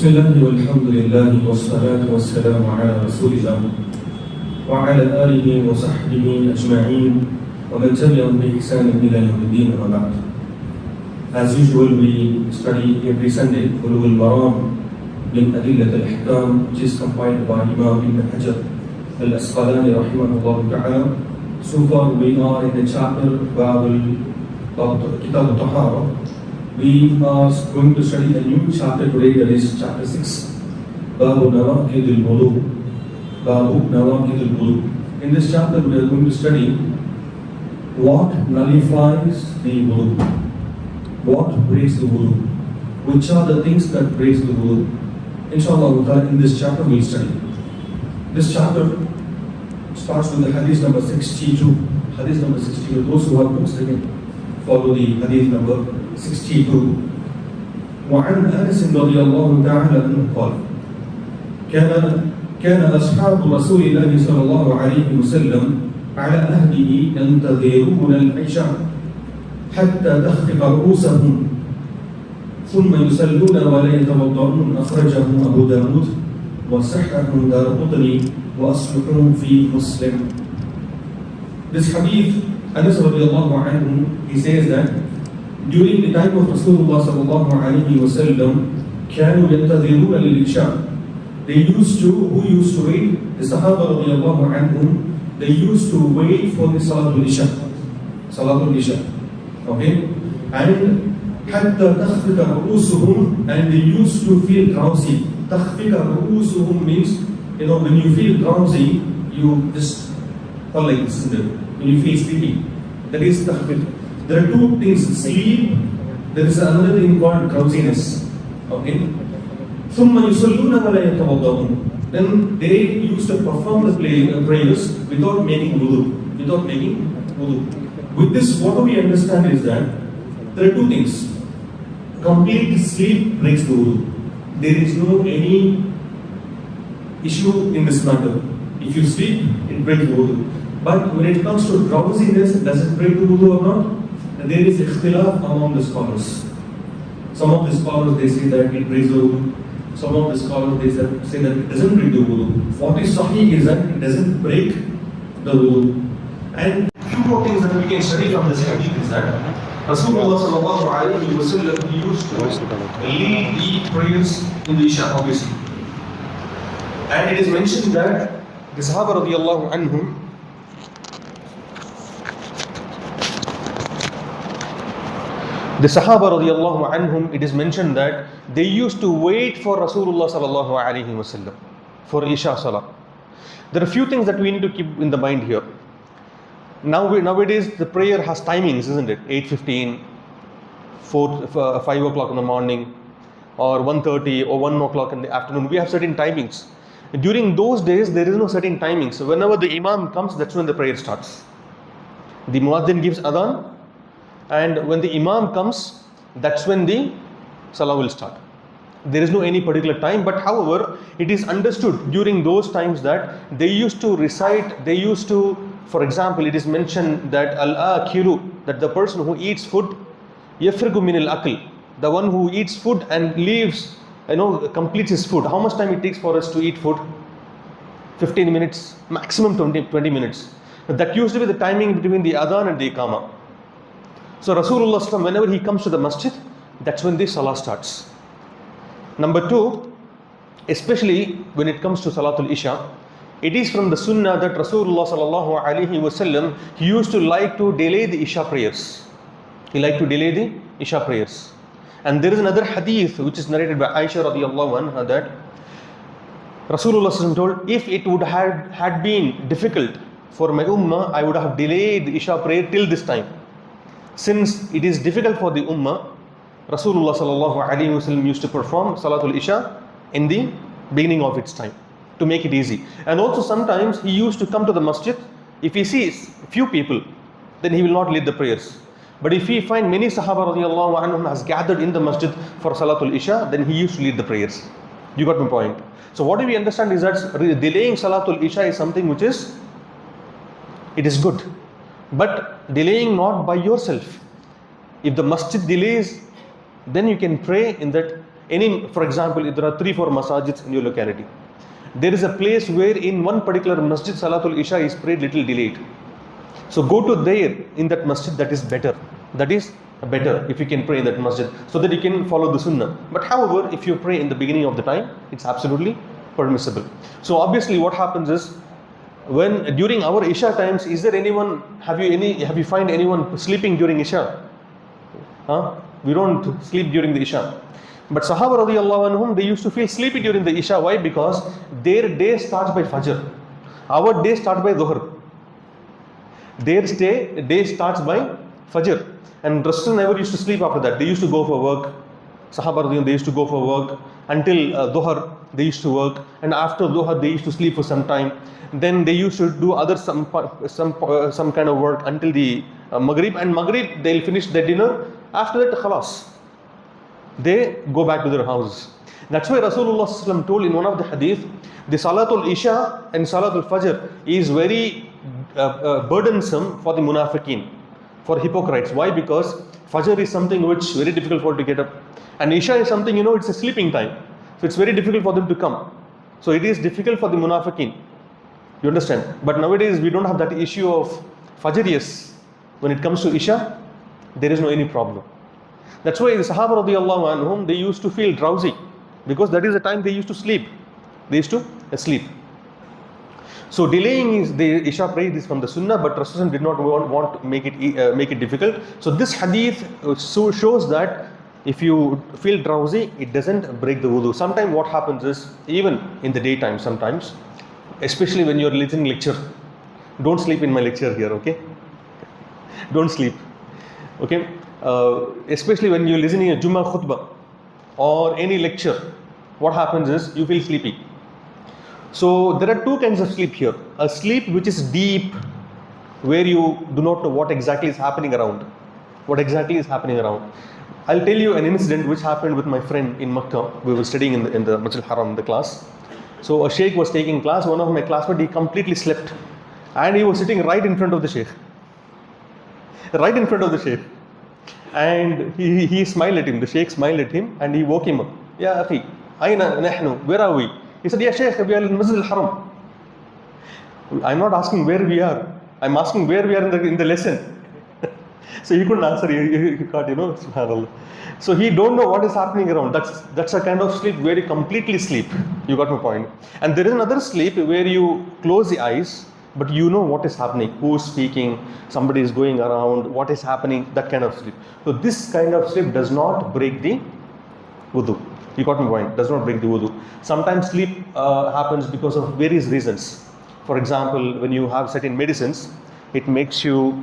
بسم الله والحمد لله والصلاة والسلام على رسول الله وعلى آله وصحبه أجمعين ومن تبعهم بإحسان إلى يوم الدين وبعد. As usual, we study every Sunday BULUGH MARAM من أدلة الأحكام, which is compiled by Imam Ibn Hajar al-Asqalani rahimahullah ta'ala. So far we are in the chapter Kitab al-Tahara. We are going to study a new chapter today, that is chapter 6, Babu Nawaqid al-Wudu. Babu Nawaqid al-Wudu. In this chapter we are going to study what nullifies the wudu, what breaks the wudu, which are the things that breaks the wudu. Inshallah, in this chapter we will study. This chapter starts with the hadith number 62. Hadith number 62. Those who have books, they can follow the hadith number 62. وعن أنس رضي الله تعالى عنه قال كان أصحاب رسول الله صلى الله عليه وسلم على عهده ينتظرون العشاء حتى تخفق رؤوسهم ثم يصلون ولا يتوضؤون. أخرجه أبو داود وصححه الدارقطني وأصله في مسلم. This hadith, Anas radiallahu anhu, he says that during the time of Rasulullah sallallahu alayhi wa sallam, كانوا ينتظرون للعشاء. Who used to wait? The Sahaba radiallahu anhum, they used to wait for the Salatul Isha. Salatul Isha. Okay? And حتى تخفق رؤوسهم, and they used to feel drowsy. تخفق رؤوسهم means, when you feel drowsy, you just fall like this, isn't it? When you feel sleepy. That is تخفق. There are two things, sleep, there is another thing called drowsiness. Okay? ثم يصلون ولا يتوضؤون. Then they used to perform the prayers without making wudu. With this, what we understand is that there are two things. Complete sleep breaks the wudu. There is no any issue in this matter. If you sleep, it breaks the wudu. But when it comes to drowsiness, does it break the wudu or not? And there is ikhtilaf among the scholars. Some of the scholars, they say that it breaks the wudu. Some of the scholars, they say that it doesn't break the wudu. What is sahih is that it doesn't break the wudu. And few more things that we can study from this hadith is that Rasulullah sallallahu alayhi wa sallam, he used to lead the prayers in the Isha, obviously. And it is mentioned that the Sahaba radiallahu anhum, it is mentioned that they used to wait for Rasulullah sallallahu alaihi wasallam for Isha Salah. There are a few things that we need to keep in the mind here. Nowadays the prayer has timings, isn't it? 8:15, 5 o'clock in the morning, or 1:30 or 1 o'clock in the afternoon. We have certain timings. During those days there is no certain timing. So whenever the Imam comes, that's when the prayer starts. The Muaddin gives adhan, and when the Imam comes, that's when the Salah will start. There is no any particular time, but however, it is understood during those times that they used to recite, for example, it is mentioned that al-akilu, that the person who eats food, yafrigu min al-akl, the one who eats food and leaves, completes his food. How much time it takes for us to eat food? 15 minutes, maximum 20 minutes. That used to be the timing between the adhan and the iqamah. So Rasulullah, whenever he comes to the masjid, that's when the salah starts. Number two, especially when it comes to Salatul Isha, it is from the sunnah that Rasulullah sallallahu alaihi wasallam, he used to like to delay the Isha prayers. He liked to delay the Isha prayers. And there is another hadith which is narrated by Aisha radiallahu anha that Rasulullah sallallahu told, if it would had been difficult for my ummah, I would have delayed the Isha prayer till this time. Since it is difficult for the ummah, Rasulullah sallallahu alaihi wasallam used to perform Salatul Isha in the beginning of its time to make it easy. And also sometimes he used to come to the masjid. If he sees few people, then he will not lead the prayers. But if he find many Sahaba radiallahu anhum has gathered in the masjid for Salatul Isha, then he used to lead the prayers. You got my point? So what do we understand is that delaying Salatul Isha is something which is, it is good. But delaying not by yourself. If the masjid delays, then you can pray in that For example, if there are 3-4 masajids in your locality, there is a place where in one particular masjid Salatul Isha is prayed little delayed. So go to there in that masjid, that is better. That is better if you can pray in that masjid, so that you can follow the sunnah. But however, if you pray in the beginning of the time, it's absolutely permissible. So obviously what happens is, when during our Isha times, is there anyone, have you find anyone sleeping during Isha? We don't sleep during the Isha. But Sahaba radiallahu anhum, they used to feel sleepy during the Isha. Why? Because their day starts by Fajr. Our day starts by Dhuhr. Their day starts by Fajr. And Rasul never used to sleep after that. They used to go for work. Sahaba radiallahu anhum, they used to go for work until Dhuhr. They used to work, and after Dhuhr they used to sleep for some time. Then they used to do some kind of work until the Maghrib. And Maghrib they'll finish their dinner. After that, khalas, they go back to their houses. That's why Rasulullah sallallahu alaihi wasallam told in one of the hadith, the Salatul Isha and Salatul Fajr is very burdensome for the munafiqeen, for hypocrites. Why? Because Fajr is something which is very difficult for to get up, and Isha is something, it's a sleeping time, so it's very difficult for them to come. So it is difficult for the munafiqeen. You understand? But nowadays we don't have that issue of Fajr. Yes, when it comes to Isha, there is no any problem. That's why the Sahaba radiallahu anhum, they used to feel drowsy, because that is the time they used to sleep. They used to sleep. So delaying is the Isha prayer is from the Sunnah, but Rasulullah did not want to make it difficult. So this hadith shows that if you feel drowsy, it doesn't break the wudu. Sometimes what happens is, even in the daytime, sometimes, especially when you're listening lecture, don't sleep in my lecture here, okay? Don't sleep, okay? Especially when you're listening a Jummah khutbah or any lecture, what happens is you feel sleepy. So there are two kinds of sleep here. A sleep which is deep, where you do not know what exactly is happening around. I'll tell you an incident which happened with my friend in Makki. We were studying in the Masjid Haram, the class. So a sheikh was taking class. One of my classmates, he completely slept, and he was sitting right in front of the sheikh. And he smiled at him. The sheikh smiled at him, and he woke him up. Ya akhi, aina nahnu? Where are we? He said, Ya sheikh, we are in Masjid al-Haram. I'm not asking where we are. I'm asking where we are in the lesson. So he couldn't answer. He got, subhanAllah. So he don't know what is happening around. That's a kind of sleep where you completely sleep. You got my point. And there is another sleep where you close the eyes, but you know what is happening, who is speaking, somebody is going around, what is happening, that kind of sleep. So this kind of sleep does not break the wudu. You got my point, does not break the wudu. Sometimes sleep happens because of various reasons. For example, when you have certain medicines, it makes you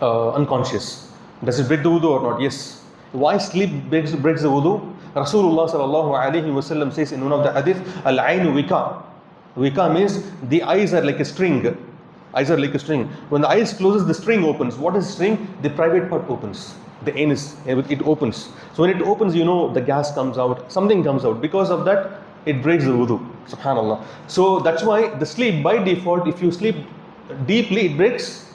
unconscious. Does it break the wudu or not? Yes. Why sleep breaks the wudu? Rasulullah sallallahu alaihi wasallam says in one of the hadith, Al-Ainu Wika. Wika means the eyes are like a string. When the eyes closes, the string opens. What is string? The private part opens. The anus, it opens. So when it opens, the gas comes out, something comes out. Because of that, it breaks the wudu. Subhanallah. So that's why the sleep by default, if you sleep deeply, it breaks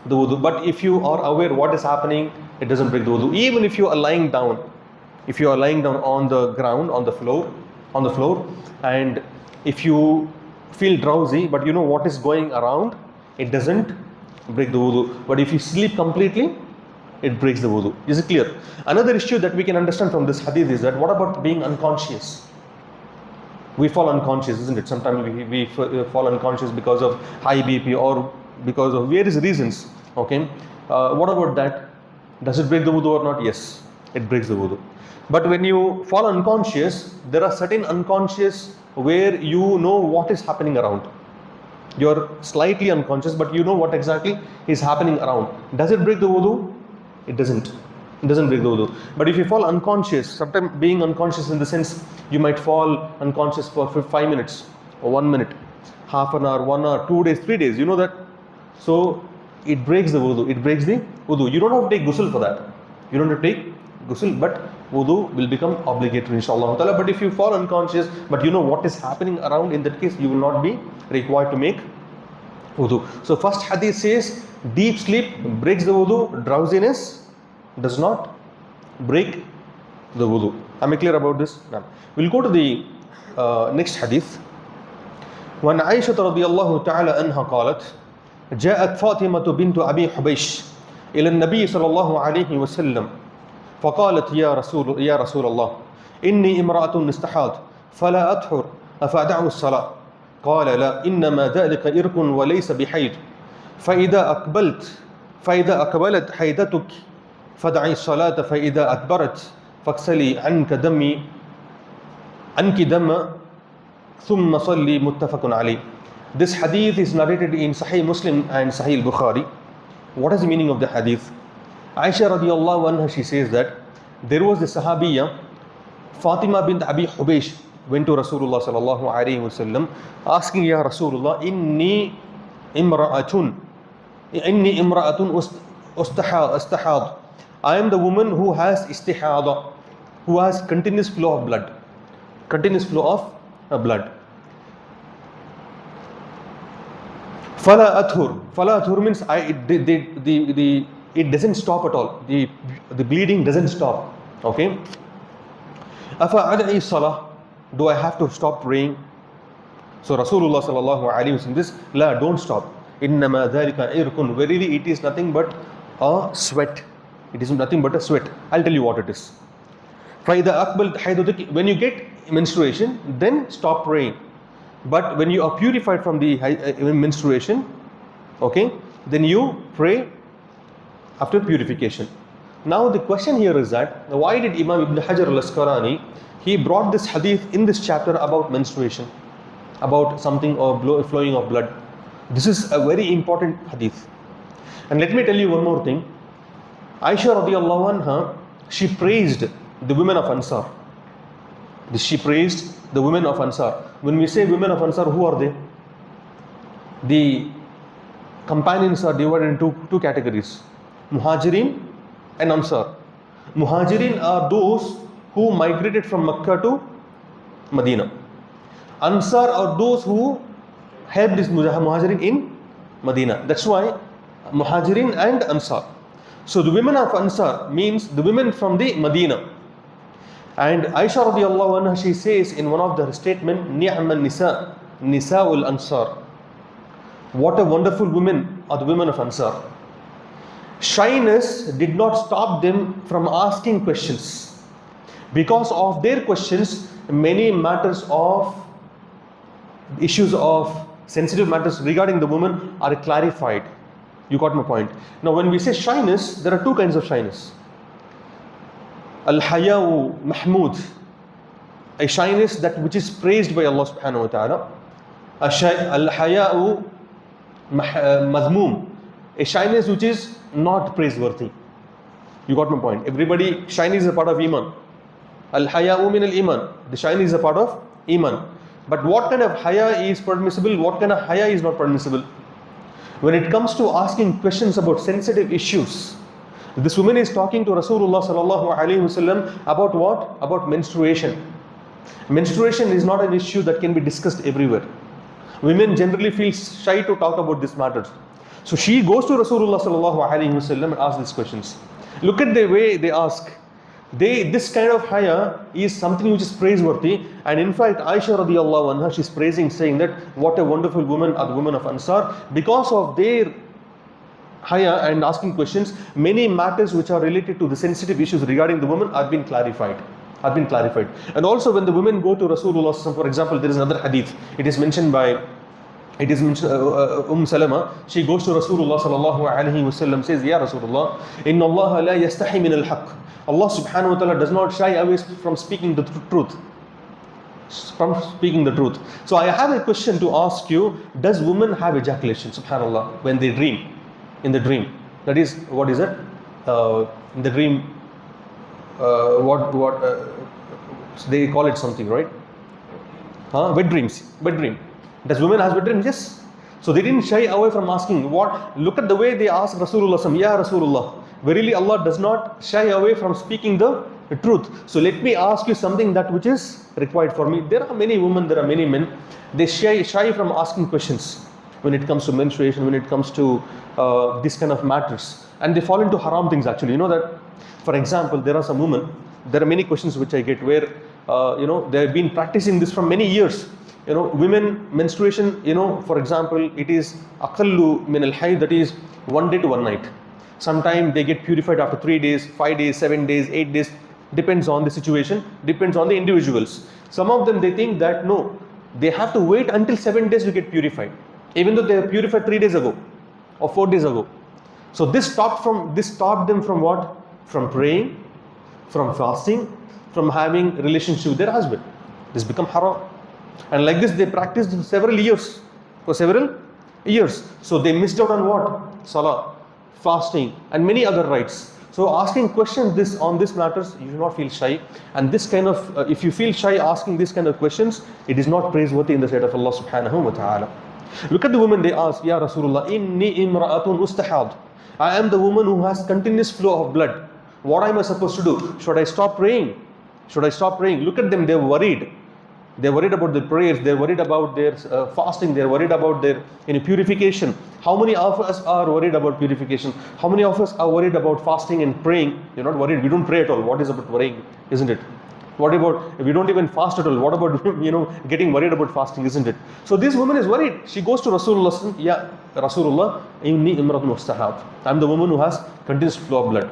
the wudu. But if you are aware what is happening, it doesn't break the wudu. Even if you are lying down, on the ground, on the floor, and if you feel drowsy, but you know what is going around, it doesn't break the wudu. But if you sleep completely, it breaks the wudu. Is it clear? Another issue that we can understand from this hadith is that what about being unconscious? We fall unconscious, isn't it? Sometimes we fall unconscious because of high BP or because of various reasons. Okay, what about that? Does it break the wudu or not? Yes, it breaks the wudu. But when you fall unconscious, there are certain unconscious where you know what is happening around. You're slightly unconscious, but you know what exactly is happening around. Does it break the wudu? It doesn't. It doesn't break the wudu. But if you fall unconscious, sometimes being unconscious in the sense you might fall unconscious for 5 minutes or 1 minute, half an hour, 1 hour, 2 days, 3 days, you know that. So it breaks the wudu. It breaks the wudu. You don't have to take ghusl for that. You don't have to take ghusl, but wudu will become obligatory, inshallah ta'ala. But if you fall unconscious, but you know what is happening around, in that case, you will not be required to make wudu. So first hadith says, deep sleep breaks the wudu, drowsiness does not break the wudu. Am I clear about this? Now, we'll go to the next hadith. وعن عائشة رضي الله تعالى عنها قالت جاءت فاطمة بنت أبي حبيش إلى النبي صلى الله عليه وسلم فقالت يا رسول الله إني امرأة استحاض فلا أطهر أفأدع الصلاة قال لا إنما ذلك إرق وليس بحيض فإذا أقبلت حيضتك فدعي الصلاة فإذا أدبرت فاغسلي عنك دم ثم صلي متفق عليه. This hadith is narrated in Sahih Muslim and Sahih Bukhari. What is the meaning of the hadith? Aisha radiallahu anha, she says that there was the Sahabiya Fatima bint Abi Hubaysh went to Rasulullah sallallahu alayhi wasallam asking, Ya Rasulullah, inni imra'atun ustahad. I am the woman who has istihada, who has continuous flow of blood. Fala athur means it doesn't stop at all. The bleeding doesn't stop. Okay. Afa ad'i salah, do I have to stop praying? So Rasulullah sallallahu alaihi wasallam says, La, don't stop. Innama dhalika irkun. Verily it is nothing but a sweat. It is nothing but a sweat. I'll tell you what it is. When you get menstruation, then stop praying. But when you are purified from the menstruation, okay, then you pray after purification. Now the question here is that why did Imam Ibn Hajar al-Asqalani, he brought this hadith in this chapter about menstruation, about something of flowing of blood. This is a very important hadith. And let me tell you one more thing. Aisha radiallahu anha, she praised the women of Ansar. She praised the women of Ansar. When we say women of Ansar, who are they? The companions are divided into two categories, Muhajirin and Ansar. Muhajirin are those who migrated from Makkah to Medina. Ansar are those who helped this Muhajirin in Medina. That's why Muhajirin and Ansar. So the women of Ansar means the women from the Medina. And Aisha radiallahu anha, she says in one of the statement, Ni'man nisa, nisa'ul Ansar. What a wonderful women are the women of Ansar. Shyness did not stop them from asking questions. Because of their questions, many matters of issues of sensitive matters regarding the woman are clarified. You got my point. Now when we say shyness, there are two kinds of shyness. Al-haya'u mahmud, a shyness that which is praised by Allah subhanahu wa ta'ala. Al-haya'u madhmoom, a shyness which is not praiseworthy. You got my point. Everybody, shyness is a part of Iman. Al-haya'u min al-Iman, the shyness is a part of Iman. But what kind of haya is permissible, what kind of haya is not permissible? When it comes to asking questions about sensitive issues, this woman is talking to Rasulullah sallallahu alaihi wasallam about what? About menstruation. Menstruation is not an issue that can be discussed everywhere. Women generally feel shy to talk about these matters. So she goes to Rasulullah sallallahu alaihi wasallam and asks these questions. Look at the way they ask. This kind of haya is something which is praiseworthy, and in fact Aisha radiallahu anha, she's praising, saying that what a wonderful woman are the women of Ansar. Because of their haya and asking questions, many matters which are related to the sensitive issues regarding the woman are being clarified. And also when the women go to Rasulullah, for example, there is another hadith. It is mentioned Salama. She goes to Rasulullah sallallahu alaihi wasallam, says, Ya Rasulullah, inna Allah la yastahi min al-haq. Allah subhanahu wa ta'ala does not shy away from speaking the truth. So I have a question to ask you. Does women have ejaculation, subhanallah, when they dream? In the dream. That is, what is it? In the dream, they call it something, right? Wet dreams. Wet dream. Does women have wet dreams? Yes. So they didn't shy away from asking. Look at the way they asked Rasulullah, Ya Rasulullah, verily Allah does not shy away from speaking the truth. So let me ask you something that which is required for me. There are many women, there are many men, they shy from asking questions when it comes to menstruation, when it comes to this kind of matters. And they fall into haram things actually. You know that, for example, there are some women, there are many questions which I get where, they have been practicing this for many years. Women menstruation, for example, it is aqallu min al-hayd, that is 1 day to 1 night. Sometimes they get purified after 3 days, 5 days, 7 days, 8 days, depends on the situation, depends on the individuals. Some of them, they think that no, they have to wait until 7 days to get purified, even though they were purified 3 days ago or 4 days ago. So this stopped them from what? From praying, from fasting, from having relationship with their husband. This become haram. And like this, they practiced for several years. So they missed out on what? Salah, fasting, and many other rights. So asking questions on this matters, you should not feel shy. And this kind of, if you feel shy asking this kind of questions, it is not praiseworthy in the sight of Allah subhanahu wa ta'ala. Look at the woman, they ask, Ya Rasulullah, inni imra'atun ustahad. I am the woman who has continuous flow of blood. What am I supposed to do? Should I stop praying? Look at them, they're worried. They're worried about their prayers, they're worried about their fasting, they're worried about their purification. How many of us are worried about purification? How many of us are worried about fasting and praying? You're not worried, we don't pray at all. What is about worrying, isn't it? What about, we don't even fast at all. What about, getting worried about fasting, isn't it? So this woman is worried. She goes to Rasulullah, Ya Rasulullah, inni imratun ustahab. I'm the woman who has continuous flow of blood.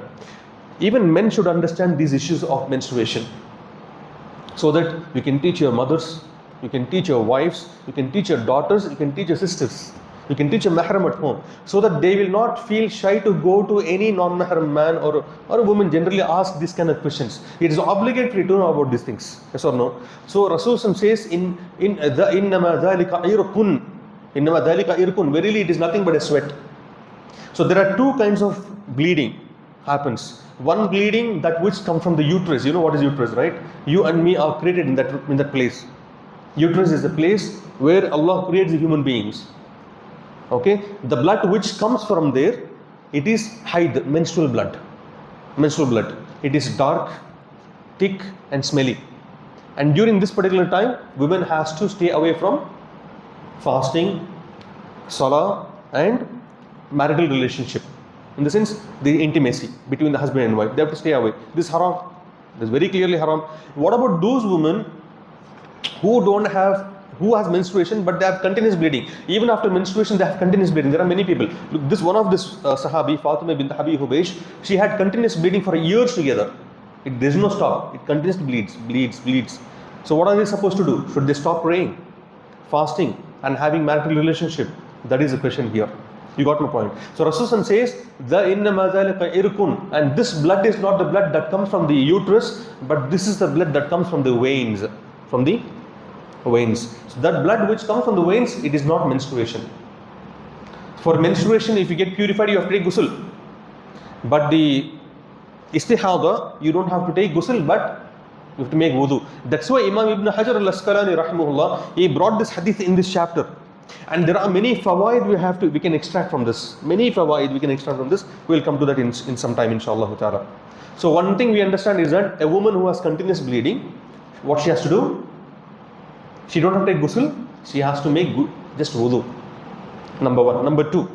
Even men should understand these issues of menstruation, so that you can teach your mothers, you can teach your wives, you can teach your daughters, you can teach your sisters, you can teach a mahram at home, so that they will not feel shy to go to any non-mahram man or a woman. Generally ask these kind of questions. It is obligatory to know about these things, yes or no? So Rasulullah says, innama dhalika irkun, verily it is nothing but a sweat. So there are two kinds of bleeding happens. One bleeding, that which comes from the uterus. You know what is uterus, right? You and me are created in that place. Uterus is the place where Allah creates the human beings. Okay, the blood which comes from there, it is haid, menstrual blood. It is dark, thick, and smelly. And during this particular time, women has to stay away from fasting, salah, and marital relationship. In the sense, the intimacy between the husband and wife, they have to stay away. This is haram. This is very clearly haram. What about those women who has menstruation but they have continuous bleeding? Even after menstruation, they have continuous bleeding. There are many people. Look, one of this Sahabi, Fatima bint Habib Hubaysh, she had continuous bleeding for years together. There is no stop. It continuously bleeds. So what are they supposed to do? Should they stop praying, fasting, and having marital relationship? That is the question here. You got my point. So Rasulullah says, and this blood is not the blood that comes from the uterus, but this is the blood that comes from the veins. So that blood which comes from the veins, it is not menstruation. For menstruation, if you get purified, you have to take ghusl. But the istihada, you don't have to take ghusl, but you have to make wudu. That's why Imam Ibn Hajar al-Asqalani rahimahullah, he brought this hadith in this chapter. And there are many fawaid we can extract from this. We will come to that in some time, inshallah ta'ala. So one thing we understand is that a woman who has continuous bleeding, what she has to do? She don't have to take ghusl. She has to make just wudu. Number one. Number two,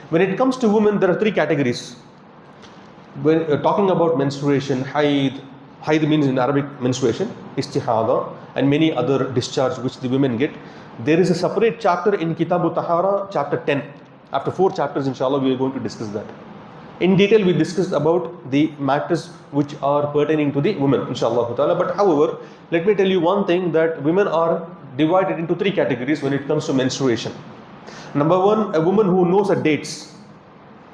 when it comes to women, there are three categories. When talking about menstruation, haid means in Arabic menstruation, istihada, and many other discharge which the women get. There is a separate chapter in Kitabu Tahara, chapter 10. After 4 chapters, inshallah, we are going to discuss that. In detail, we discussed about the matters which are pertaining to the women, inshallah ta'ala. But however, let me tell you one thing, that women are divided into 3 categories when it comes to menstruation. Number one, a woman who knows her dates.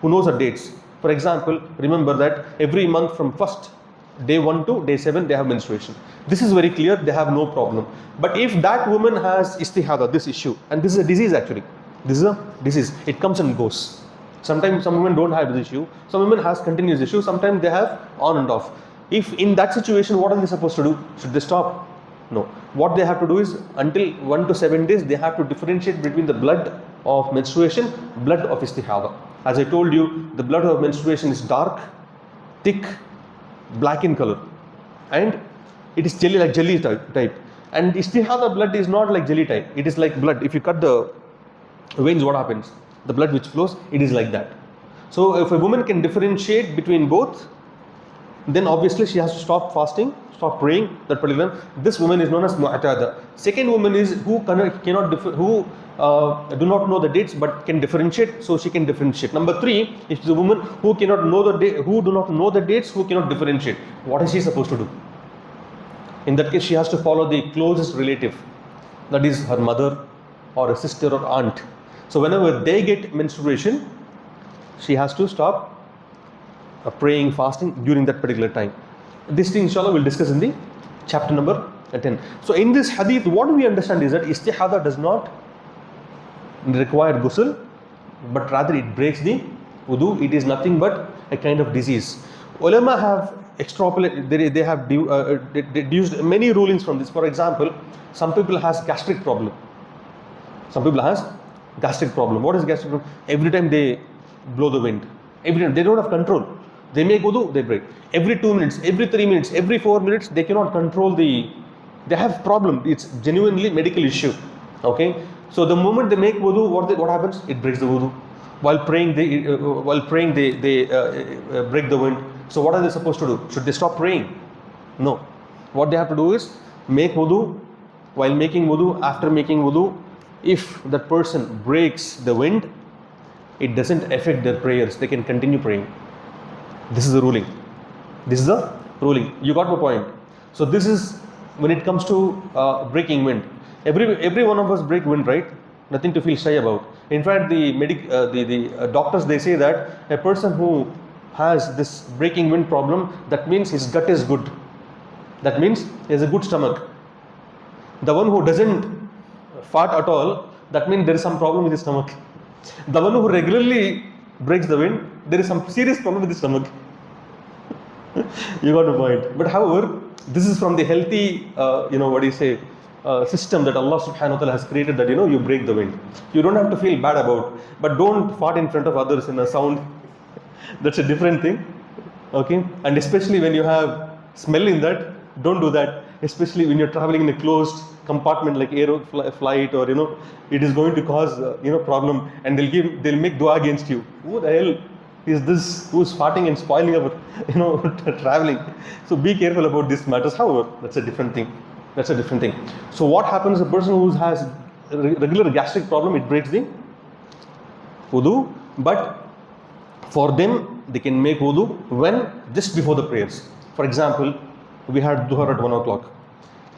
For example, remember that every month from day 1 to day 7, they have menstruation. This is very clear, they have no problem. But if that woman has istihada, this issue, and this is a disease actually, it comes and goes. Sometimes some women don't have this issue, some women has continuous issue, sometimes they have on and off. If in that situation, what are they supposed to do? Should they stop? No. What they have to do is, until 1 to 7 days, they have to differentiate between the blood of menstruation, blood of istihada. As I told you, the blood of menstruation is dark, thick, black in color, and it is jelly type. And istihada blood is not like jelly type. It is like blood. If you cut the veins, what happens? The blood which flows, it is like that. So if a woman can differentiate between both, then obviously she has to stop fasting, stop praying that particular time. This woman is known as mu'tada. Second woman is who do not know the dates but can differentiate, so she can differentiate. Number 3 is the woman who cannot know who do not know the dates, who cannot differentiate. What is she supposed to do? In that case, she has to follow the closest relative, that is her mother or a sister or aunt. So whenever they get menstruation, she has to stop praying, fasting during that particular time. This thing inshallah we'll discuss in the chapter number 10. So in this hadith, what we understand is that istihada does not require ghusl, but rather it breaks the wudu. It is nothing but a kind of disease. Ulama have extrapolated, they have deduced many rulings from this. For example, some people has gastric problem. Some people has gastric problem. What is gastric problem? Every time they blow the wind, every time they don't have control. They make wudu, they break. Every 2 minutes, every 3 minutes, every 4 minutes, they cannot control they have problem. It's genuinely medical issue. Okay. So the moment they make wudu, what happens? It breaks the wudu. While praying, they break the wind. So what are they supposed to do? Should they stop praying? No. What they have to do is make wudu. While making wudu, after making wudu, if that person breaks the wind, it doesn't affect their prayers. They can continue praying. This is the ruling. This is the ruling. You got my point. So this is when it comes to breaking wind. Every one of us break wind, right? Nothing to feel shy about. In fact, the doctors, they say that a person who has this breaking wind problem, that means his gut is good. That means he has a good stomach. The one who doesn't fart at all, that means there is some problem with his stomach. The one who regularly breaks the wind, there is some serious problem with his stomach. You got the point. But however, this is from the healthy, system that Allah subhanahu wa ta'ala has created, that you break the wind. You don't have to feel bad about, but don't fart in front of others in a sound. That's a different thing. Okay. And especially when you have smell in that, don't do that. Especially when you're traveling in a closed compartment like aero flight, or it is going to cause problem, and they'll make dua against you. Who the hell is this who's farting and spoiling our traveling? So be careful about these matters. However, that's a different thing. So what happens, a person who has regular gastric problem, it breaks the wudu, but for them they can make wudu when just before the prayers. For example, we had duhar at 1 o'clock.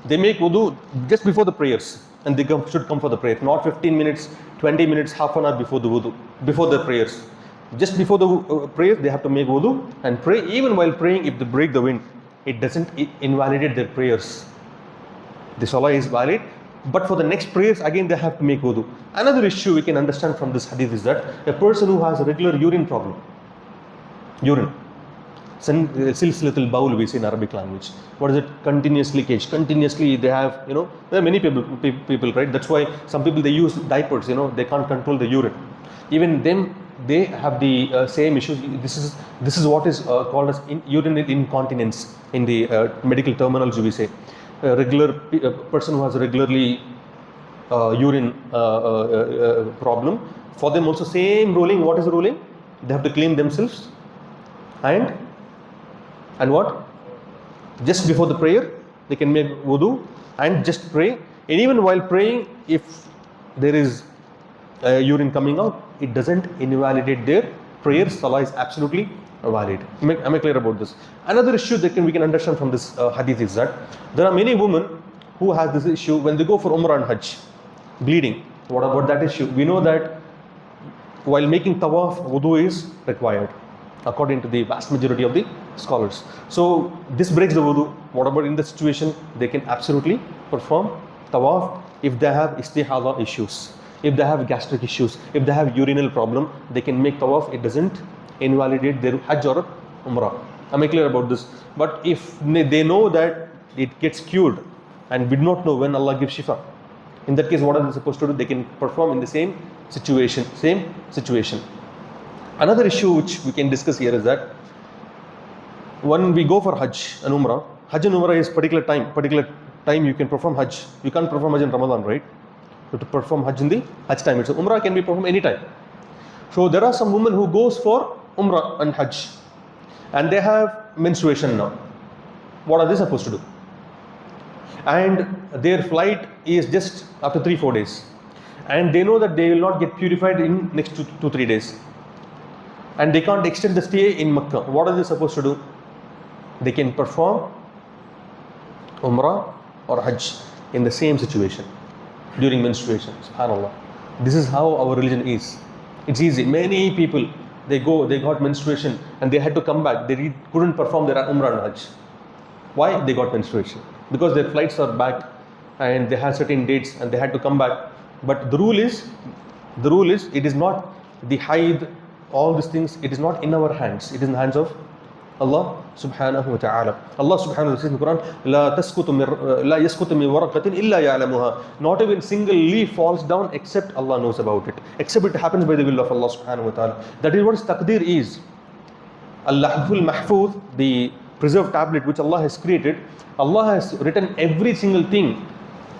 They make wudu just before the prayers, and they should come for the prayer, not 15 minutes, 20 minutes, half an hour before the wudu, before the prayers. Just before the prayers, they have to make wudu and pray. Even while praying, if they break the wind, it doesn't invalidate their prayers. The salah is valid, but for the next prayers, again they have to make wudu. Another issue we can understand from this hadith is that a person who has a regular urine problem, silsilatul bawl we say in Arabic language. What is it? Continuous leakage. Continuously they have, there are many people, right? That's why some people, they use diapers, they can't control the urine. Even them, they have the same issues. This is what is called as urinary incontinence in the medical terminology, we say. A person who has regularly urine problem, for them also same ruling. What is the ruling? They have to clean themselves and what? Just before the prayer, they can make wudu and just pray. And even while praying, if there is urine coming out, it doesn't invalidate their prayer. Salah is absolutely valid. Am I clear about this? Another issue that we can understand from this hadith is that there are many women who has this issue when they go for Umrah and Hajj, bleeding. What about that issue? We know that while making tawaf, wudu is required, according to the vast majority of the scholars. So this breaks the wudu. What about in the situation? They can absolutely perform tawaf if they have istihada issues, if they have gastric issues, if they have urinal problem, they can make tawaf. It doesn't invalidate their Hajj or Umrah. Am I clear about this? But if they know that it gets cured, and we do not know when Allah gives shifa, in that case, what are they supposed to do? They can perform in the same situation. Another issue which we can discuss here is that when we go for Hajj and Umrah is particular time you can perform Hajj. You can't perform Hajj in Ramadan, right? You have to perform Hajj in the Hajj time. So Umrah can be performed anytime. So there are some women who goes for Umrah and Hajj, and they have menstruation now. What are they supposed to do? And their flight is just after 3-4 days. And they know that they will not get purified in next 2-3 days. And they can't extend the stay in Makkah. What are they supposed to do? They can perform Umrah or Hajj in the same situation during menstruation. SubhanAllah. This is how our religion is. It's easy. Many people, they got menstruation and they had to come back. They couldn't perform their Umrah and Hajj. Why? They got menstruation. Because their flights are back and they had certain dates and they had to come back. But the rule is, it is not the haid, all these things, it is not in our hands. It is in the hands of Allah subhanahu wa ta'ala. Allah subhanahu wa ta'ala says in the Quran, لا يسقط من ورقة إلا يعلمها. Not even single leaf falls down except Allah knows about it. Except it happens by the will of Allah subhanahu wa ta'ala. That is what taqdeer is. Al-Lahful Mahfuz, the preserved tablet which Allah has created, Allah has written every single thing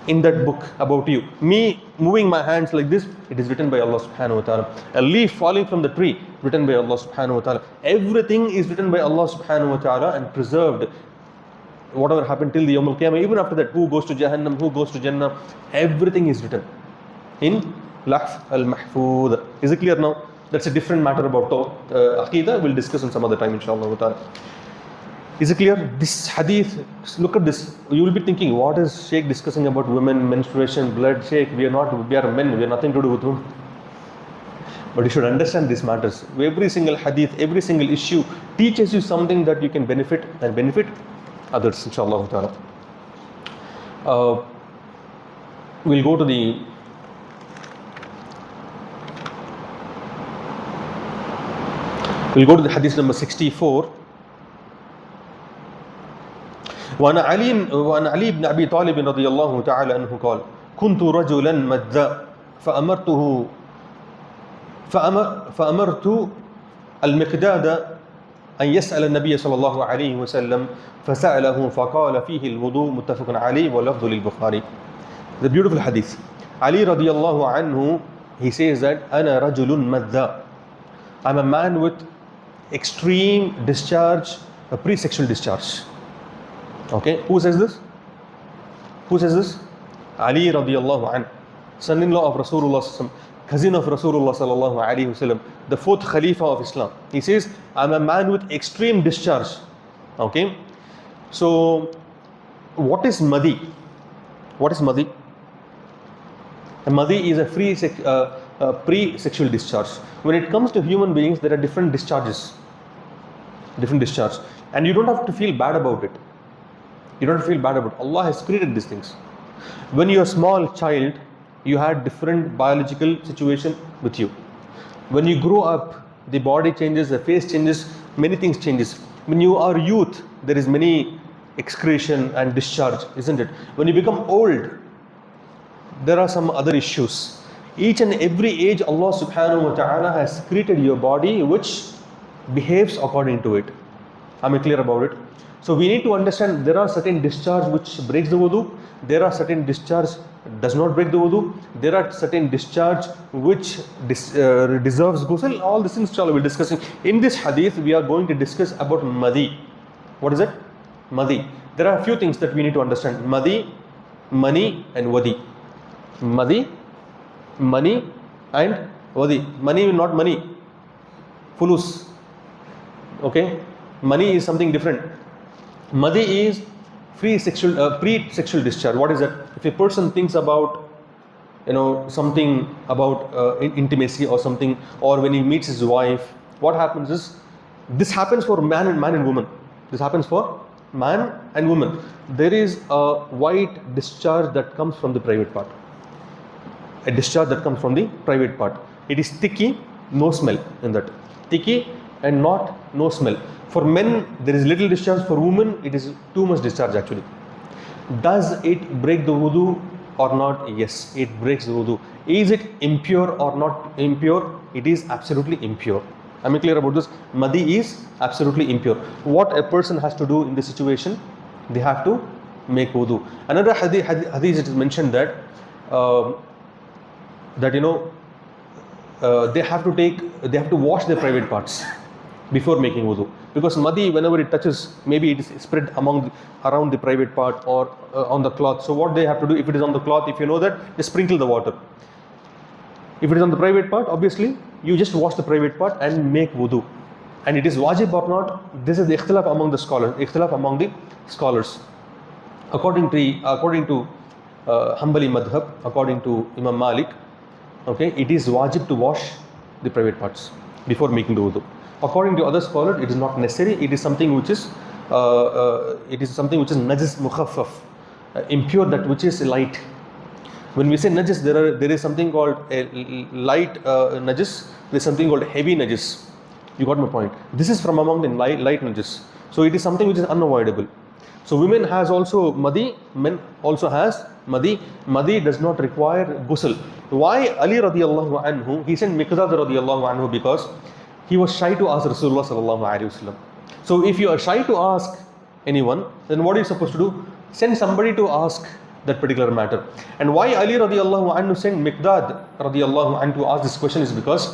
in that book about you. Me moving my hands like this, it is written by Allah subhanahu wa ta'ala. A leaf falling from the tree, written by Allah subhanahu wa ta'ala. Everything is written by Allah subhanahu wa ta'ala and preserved. Whatever happened till the Yawm al-Qiyamah, even after that, who goes to Jahannam, who goes to Jannah, everything is written in Lahf al-Mahfuz. Is it clear now? That's a different matter about Aqidah. We'll discuss on some other time, inshallah ta'ala. Is it clear? This hadith, look at this. You will be thinking, what is Sheikh discussing about women, menstruation, blood? Sheikh, we are men, we have nothing to do with women. But you should understand these matters. Every single hadith, every single issue teaches you something that you can benefit and benefit others, inshallah ta'ala. We'll go to the hadith number 64. وعن علي بن أبي طالب رضي الله تعالى عنه قال كنت رجلا مذاء فأمرت المقداد أن يسأل النبي صلى الله عليه وسلم فسأله فقال فيه الوضوء متفق عليه واللفظ للبخاري. The beautiful hadith. Ali رضي الله عنه, he says that أنا رجل مذاء. I'm a man with extreme discharge, a pre-sexual discharge. Okay, who says this? Ali radiallahu anhu, son-in-law of Rasulullah, cousin of Rasulullah sallallahu alaihi wasallam, the fourth Khalifa of Islam. He says, I'm a man with extreme discharge. Okay, so what is Madi? What is Madi? Madi is a pre-sexual discharge. When it comes to human beings, there are different discharges. And you don't have to feel bad about it. You don't feel bad about it. Allah has created these things. When you're a small child, you had different biological situation with you. When you grow up, the body changes, the face changes, many things changes. When you are youth, there is many excretion and discharge, isn't it? When you become old, there are some other issues. Each and every age, Allah subhanahu wa ta'ala has created your body which behaves according to it. Am I clear about it? So we need to understand there are certain discharge which breaks the wudu, there are certain discharge does not break the wudu, there are certain discharge which deserves ghusl. All these things we'll be discussing. In this hadith, we are going to discuss about Madi. What is it? Madi. There are a few things that we need to understand. Madi, Mani and Wadi. Madi, Mani and Wadi. Mani, not money. Fulus. Okay? Money is something different. Madi is pre-sexual discharge. What is that? If a person thinks about, something about intimacy or something, or when he meets his wife, what happens is, this happens for man and woman. This happens for man and woman. There is a white discharge that comes from the private part. A discharge that comes from the private part. It is sticky, no smell in that. Sticky and no smell. For men, there is little discharge. For women, it is too much discharge actually. Does it break the wudu or not? Yes, it breaks the wudu. Is it impure or not impure? It is absolutely impure. Am I clear about this? Madi is absolutely impure. What a person has to do in this situation? They have to make wudu. Another hadith it is mentioned that they have to wash their private parts before making wudu. Because madi, whenever it touches, maybe it is spread around the private part or on the cloth. So what they have to do, if it is on the cloth, if you know that, just sprinkle the water. If it is on the private part, obviously you just wash the private part and make wudu. And it is wajib or not, this is the ikhtilaf among the scholars. According to Hanbali madhab, according to Imam Malik, okay, it is wajib to wash the private parts before making the wudu. According to other scholars, it is not necessary. It is something which is najis mukhaffaf, impure, that which is light. When we say najis, there is something called a light najis. There is something called heavy najis. You got my point. This is from among the light najis. So it is something which is unavoidable. So women has also madi, men also has madi. Madi does not require ghusl. Why Ali radiallahu anhu, he sent Miqdad radiallahu anhu because he was shy to ask Rasulullah sallallahu alaihi wasallam. So if you are shy to ask anyone, then what are you supposed to do? Send somebody to ask that particular matter. And why Ali radiallahu anhu sent Miqdad radiallahu anhu to ask this question is because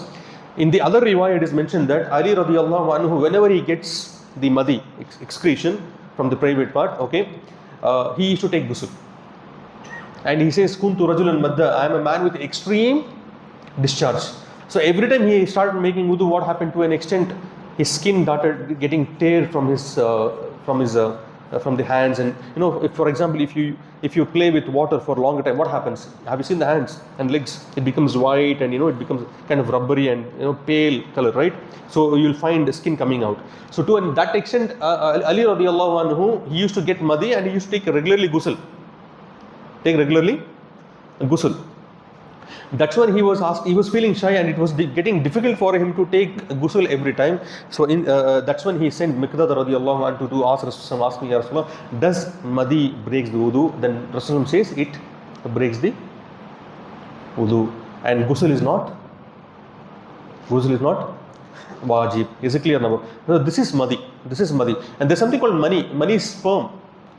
in the other riwayah it is mentioned that Ali radiallahu anhu, whenever he gets the madi, excretion from the private part, okay, he used to take ghusl. And he says, Kuntu rajulan madda, I am a man with extreme discharge. So every time he started making wudu, what happened to an extent, his skin started getting tear from the hands. And you know, if, for example, if you play with water for a longer time, what happens? Have you seen the hands and legs? It becomes white, and you know, it becomes kind of rubbery and you know, pale color, right? So you'll find the skin coming out. So to that extent, Ali radiallahu anhu, he used to get madi and he used to take regularly ghusl. That's when he was feeling shy, and it was getting difficult for him to take ghusl every time. So that's when he sent Miqdad radiallahu anhu to ask Rasulullah, asking, Ya Rasulullah, does madi breaks the wudu? Then Rasulullah says it breaks the wudu, and ghusl is not wajib. Is it clear now? No, this is madi, and there's something called mani. Mani is sperm,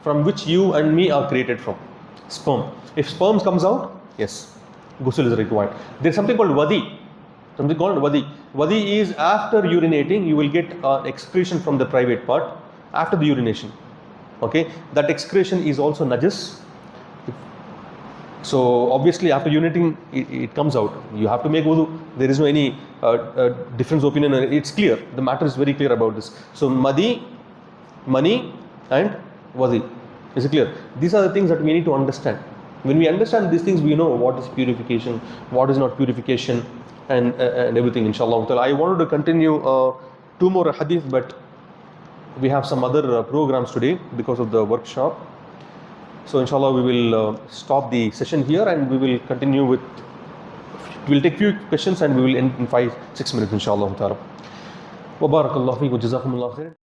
from which you and me are created from. Sperm. If sperm comes out, yes, ghusl is required. There's something called wadi. Wadi is after urinating, you will get excretion from the private part after the urination. Okay, that excretion is also najis. So obviously after urinating, it comes out. You have to make wudu. There is no any difference of opinion. It's clear. The matter is very clear about this. So madi, mani, and wadi. Is it clear? These are the things that we need to understand. When we understand these things, we know what is purification, what is not purification, and everything, inshallah. I wanted to continue 2 more hadith, but we have some other programs today because of the workshop. So inshallah we will stop the session here, and we will continue with, we'll take few questions and we will end in 5-6 minutes, inshallah. Wa barakallahu feekum, jazakumullahu khairan.